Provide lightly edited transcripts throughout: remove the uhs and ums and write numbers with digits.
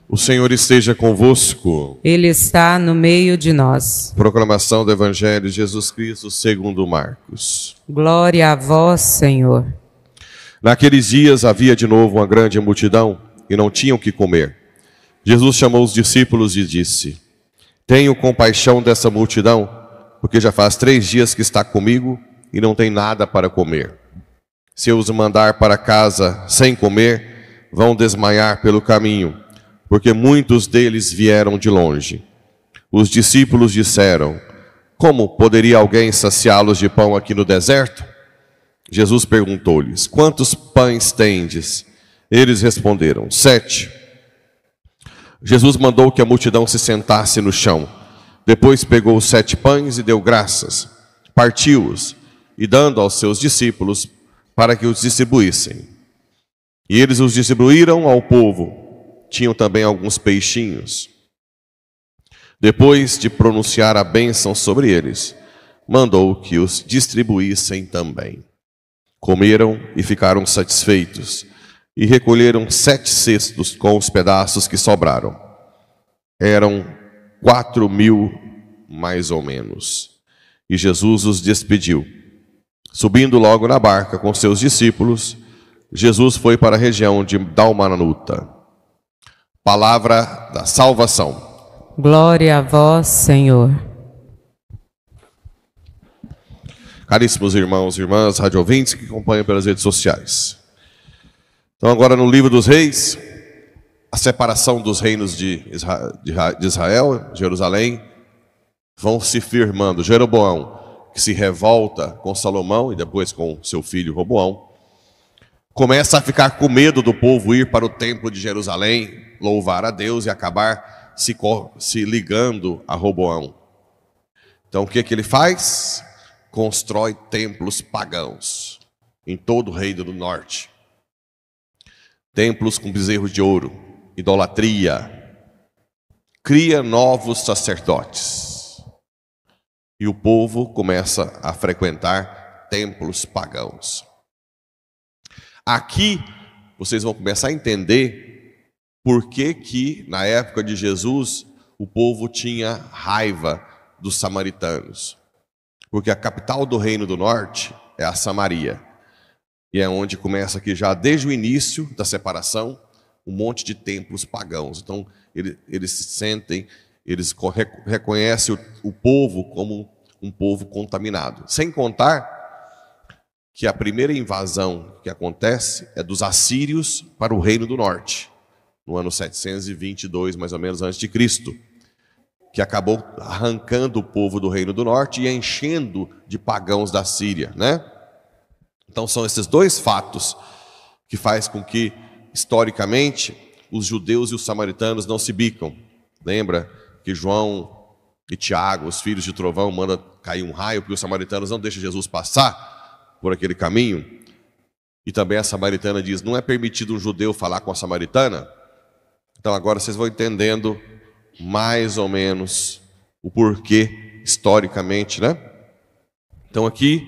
O Senhor esteja convosco. Ele está no meio de nós. Proclamação do Evangelho de Jesus Cristo segundo Marcos. Glória a vós, Senhor. Naqueles dias havia de novo uma grande multidão e não tinham o que comer. Jesus chamou os discípulos e disse: Tenho compaixão dessa multidão, porque já faz 3 dias que está comigo e não tem nada para comer. Se eu os mandar para casa sem comer, vão desmaiar pelo caminho, porque muitos deles vieram de longe. Os discípulos disseram: Como poderia alguém saciá-los de pão aqui no deserto? Jesus perguntou-lhes: Quantos pães tendes? Eles responderam: 7. Jesus mandou que a multidão se sentasse no chão. Depois pegou os 7 pães e deu graças, partiu-os e dando aos seus discípulos para que os distribuíssem. E eles os distribuíram ao povo. Tinham também alguns peixinhos. Depois de pronunciar a bênção sobre eles, mandou que os distribuíssem também. Comeram e ficaram satisfeitos, e recolheram 7 cestos com os pedaços que sobraram. Eram 4.000, mais ou menos. E Jesus os despediu. Subindo logo na barca com seus discípulos, Jesus foi para a região de Dalmanuta. Palavra da salvação. Glória a vós, Senhor. Caríssimos irmãos e irmãs, radiovintes que acompanham pelas redes sociais. Então agora no livro dos reis, a separação dos reinos de Israel, Jerusalém, vão se firmando. Jeroboão, que se revolta com Salomão e depois com seu filho Roboão, começa a ficar com medo do povo ir para o templo de Jerusalém, louvar a Deus e acabar se ligando a Roboão. Então o que ele faz? Constrói templos pagãos em todo o reino do norte. Templos com bezerros de ouro, idolatria. Cria novos sacerdotes. E o povo começa a frequentar templos pagãos. Aqui vocês vão começar a entender por que na época de Jesus o povo tinha raiva dos samaritanos. Porque a capital do Reino do Norte é a Samaria. E é onde começa aqui já desde o início da separação um monte de templos pagãos. Então eles se sentem, eles reconhecem o povo como um povo contaminado. Sem contar que a primeira invasão que acontece é dos assírios para o Reino do Norte, no ano 722, mais ou menos, antes de Cristo, que acabou arrancando o povo do Reino do Norte e enchendo de pagãos da Síria, né? Então são esses 2 fatos que faz com que, historicamente, os judeus e os samaritanos não se bicam. Lembra que João e Tiago, os filhos de trovão, mandam cair um raio porque os samaritanos não deixam Jesus passar por aquele caminho? E também a samaritana diz: não é permitido um judeu falar com a samaritana? Então agora vocês vão entendendo mais ou menos o porquê historicamente, né? Então aqui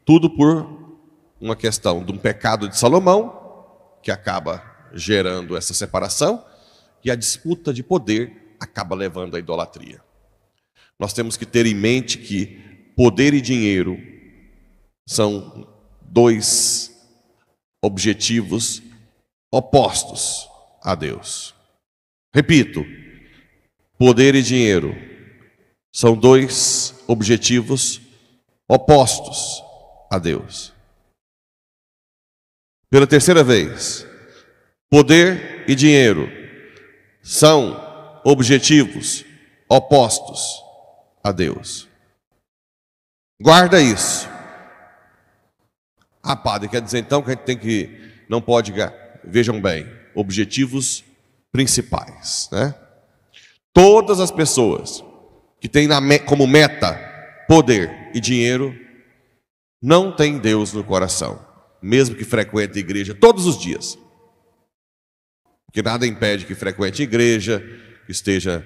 tudo por uma questão de um pecado de Salomão, que acaba gerando essa separação, e a disputa de poder acaba levando à idolatria. Nós temos que ter em mente que poder e dinheiro são 2 objetivos opostos a Deus. Repito, poder e dinheiro são 2 objetivos opostos a Deus. Pela terceira vez, poder e dinheiro são objetivos opostos a Deus. Guarda isso. Ah, padre, quer dizer então que a gente não pode, vejam bem, objetivos principais, né? Todas as pessoas que têm como meta poder e dinheiro não têm Deus no coração, mesmo que frequente a igreja todos os dias. Porque nada impede que frequente a igreja, que esteja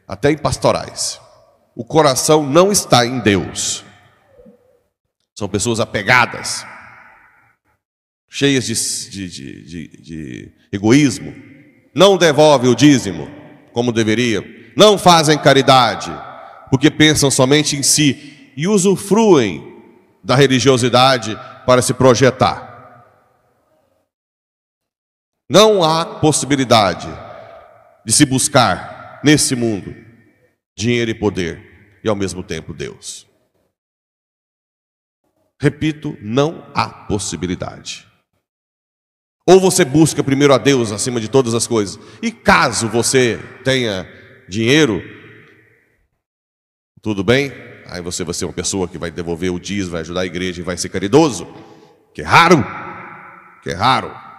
até em pastorais. O coração não está em Deus. São pessoas apegadas, cheias de egoísmo, não devolvem o dízimo como deveriam, não fazem caridade, porque pensam somente em si e usufruem da religiosidade para se projetar. Não há possibilidade de se buscar nesse mundo dinheiro e poder e ao mesmo tempo Deus. Repito, não há possibilidade. Ou você busca primeiro a Deus acima de todas as coisas, e caso você tenha dinheiro, tudo bem, aí você vai ser uma pessoa que vai devolver o dízimo, vai ajudar a igreja e vai ser caridoso, que é raro,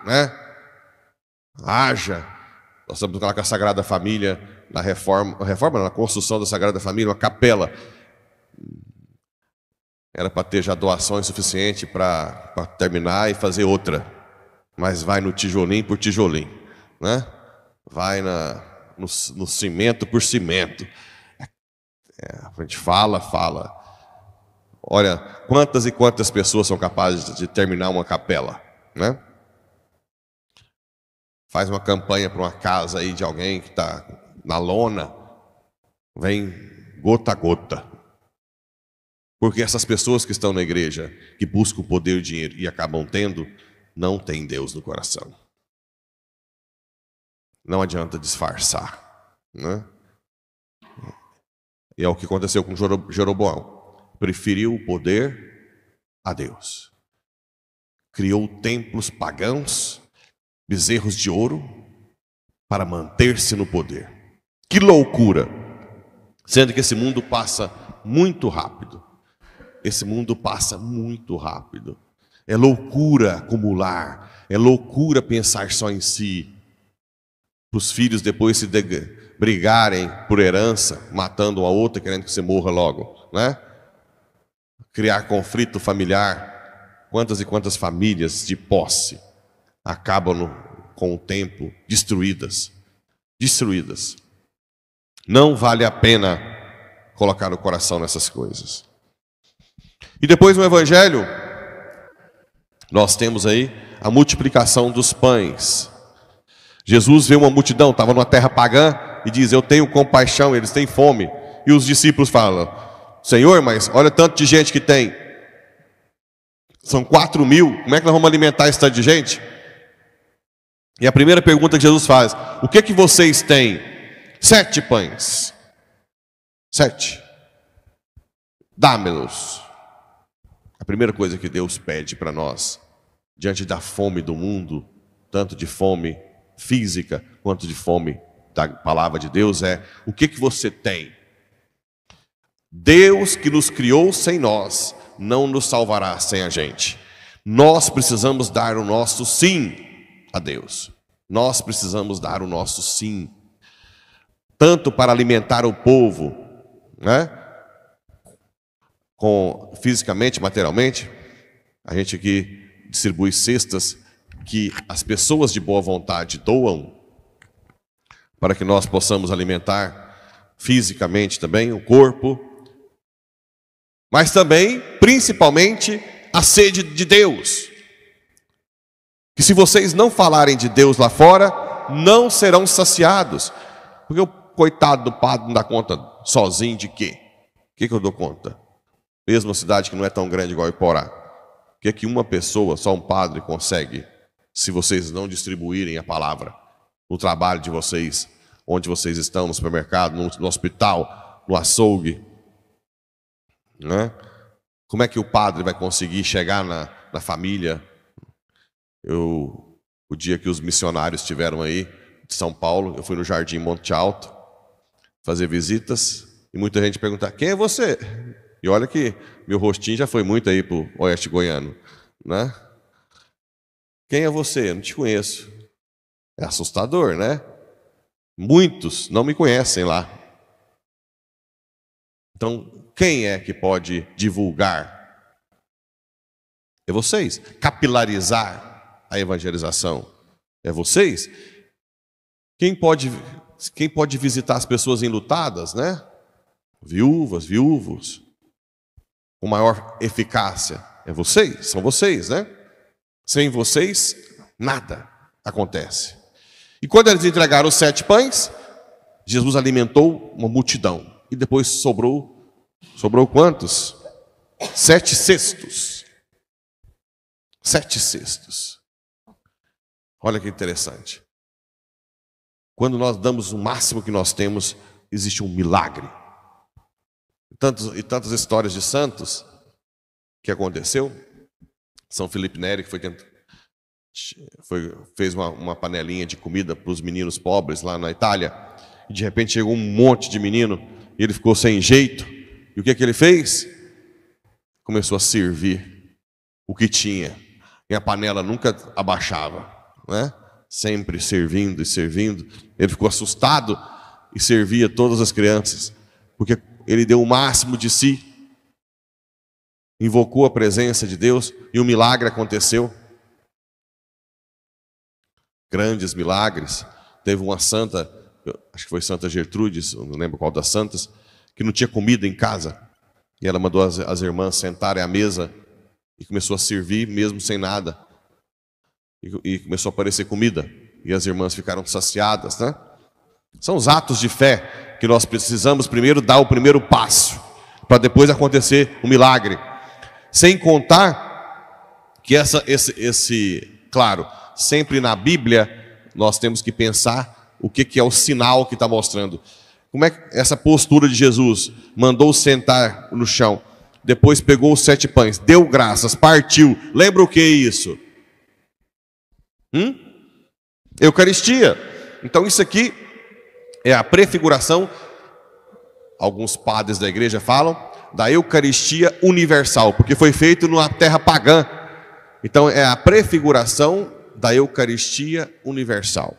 né? Haja. Nós estamos com a Sagrada Família, na na construção da Sagrada Família, uma capela. Era para ter já doações suficientes para terminar e fazer outra. Mas vai no tijolinho por tijolinho, né? Vai no cimento por cimento. A gente fala. Olha, quantas e quantas pessoas são capazes de terminar uma capela, né? Faz uma campanha para uma casa aí de alguém que está na lona, vem gota a gota. Porque essas pessoas que estão na igreja, que buscam o poder e o dinheiro e acabam tendo, não tem Deus no coração. Não adianta disfarçar, né? E é o que aconteceu com Jeroboão. Preferiu o poder a Deus. Criou templos pagãos, bezerros de ouro, para manter-se no poder. Que loucura! Sendo que esse mundo passa muito rápido. Esse mundo passa muito rápido. É loucura acumular, é loucura pensar só em si. Para os filhos depois se brigarem por herança, matando um a outra, querendo que você morra logo, né? Criar conflito familiar. Quantas e quantas famílias de posse acabam com o tempo destruídas. Não vale a pena colocar o coração nessas coisas. E depois no Evangelho, nós temos aí a multiplicação dos pães. Jesus vê uma multidão, estava numa terra pagã, e diz, eu tenho compaixão, eles têm fome. E os discípulos falam, Senhor, mas olha tanto de gente que tem. São 4.000, como é que nós vamos alimentar esse tanto de gente? E a primeira pergunta que Jesus faz, o que vocês têm? 7 pães. 7. Dá-me-los. A primeira coisa que Deus pede para nós, diante da fome do mundo, tanto de fome física quanto de fome da palavra de Deus, é o que você tem? Deus que nos criou sem nós, não nos salvará sem a gente. Nós precisamos dar o nosso sim a Deus. Nós precisamos dar o nosso sim. Tanto para alimentar o povo, né? Fisicamente, materialmente, a gente aqui distribui cestas que as pessoas de boa vontade doam para que nós possamos alimentar fisicamente também o corpo, mas também, principalmente, a sede de Deus. Que se vocês não falarem de Deus lá fora, não serão saciados. Porque o coitado do padre não dá conta sozinho de quê? O que eu dou conta? Mesmo uma cidade que não é tão grande igual Iporá. O que uma pessoa, só um padre, consegue, se vocês não distribuírem a palavra no trabalho de vocês, onde vocês estão, no supermercado, no hospital, no açougue, né? Como é que o padre vai conseguir chegar na família? O dia que os missionários estiveram aí, de São Paulo, eu fui no Jardim Monte Alto fazer visitas, e muita gente pergunta, quem é você? E olha que meu rostinho já foi muito aí para o oeste goiano, né? Quem é você? Eu não te conheço. É assustador, né? Muitos não me conhecem lá. Então, quem é que pode divulgar? É vocês. Capilarizar a evangelização? É vocês. Quem pode visitar as pessoas enlutadas, né? Viúvas, viúvos, com maior eficácia? É vocês, são vocês, né? Sem vocês, nada acontece. E quando eles entregaram os 7 pães, Jesus alimentou uma multidão. E depois sobrou quantos? 7 cestos. 7 cestos. Olha que interessante. Quando nós damos o máximo que nós temos, existe um milagre. E tantas histórias de santos que aconteceu. São Felipe Neri, que fez uma panelinha de comida para os meninos pobres lá na Itália. E de repente chegou um monte de menino e ele ficou sem jeito. E o que ele fez? Começou a servir o que tinha. E a panela nunca abaixava, né? Sempre servindo e servindo. Ele ficou assustado e servia todas as crianças, porque ele deu o máximo de si. Invocou a presença de Deus e um milagre aconteceu. Grandes milagres. Teve uma santa, acho que foi Santa Gertrudes, não lembro qual das santas, que não tinha comida em casa. E ela mandou as irmãs sentarem à mesa e começou a servir mesmo sem nada. E começou a aparecer comida. E as irmãs ficaram saciadas, né? São os atos de fé que nós precisamos primeiro dar o primeiro passo, para depois acontecer o milagre. Sem contar que claro, sempre na Bíblia nós temos que pensar o que é o sinal que está mostrando. Como é que essa postura de Jesus? Mandou sentar no chão, depois pegou os 7 pães, deu graças, partiu. Lembra o que é isso? Eucaristia. Então isso aqui é a prefiguração, alguns padres da igreja falam, da Eucaristia universal, porque foi feito numa terra pagã. Então é a prefiguração da Eucaristia universal.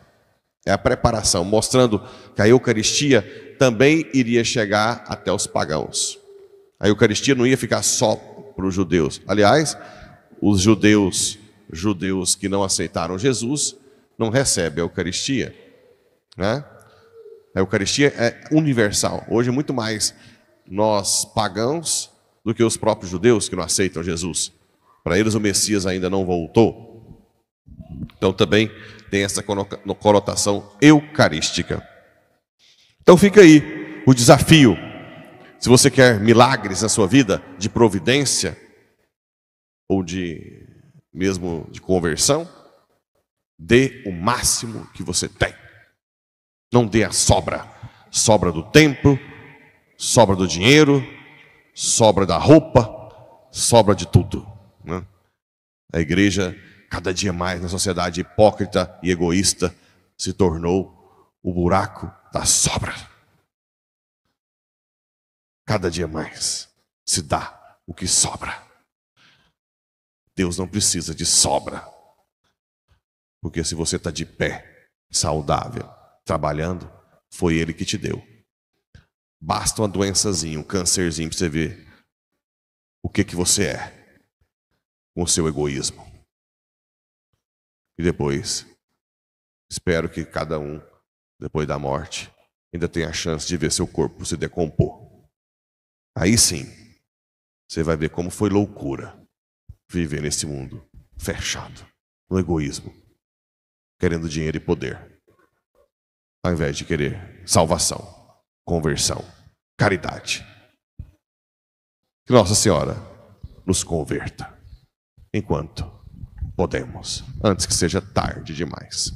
É a preparação, mostrando que a Eucaristia também iria chegar até os pagãos. A Eucaristia não ia ficar só para os judeus. Aliás, os judeus que não aceitaram Jesus não recebem a Eucaristia, né? A Eucaristia é universal. Hoje, muito mais nós pagãos do que os próprios judeus que não aceitam Jesus. Para eles, o Messias ainda não voltou. Então, também tem essa conotação eucarística. Então, fica aí o desafio. Se você quer milagres na sua vida, de providência, ou mesmo de conversão, dê o máximo que você tem. Não dê a sobra. Sobra do tempo, sobra do dinheiro, sobra da roupa, sobra de tudo, né? A igreja, cada dia mais na sociedade hipócrita e egoísta, se tornou o buraco da sobra. Cada dia mais se dá o que sobra. Deus não precisa de sobra. Porque se você está de pé, saudável, trabalhando, foi Ele que te deu. Basta uma doençazinha, um câncerzinho para você ver o que você é com o seu egoísmo. E depois, espero que cada um, depois da morte, ainda tenha a chance de ver seu corpo se decompor. Aí sim, você vai ver como foi loucura viver nesse mundo fechado, no egoísmo, querendo dinheiro e poder, ao invés de querer salvação, conversão, caridade. Que Nossa Senhora nos converta enquanto podemos, antes que seja tarde demais.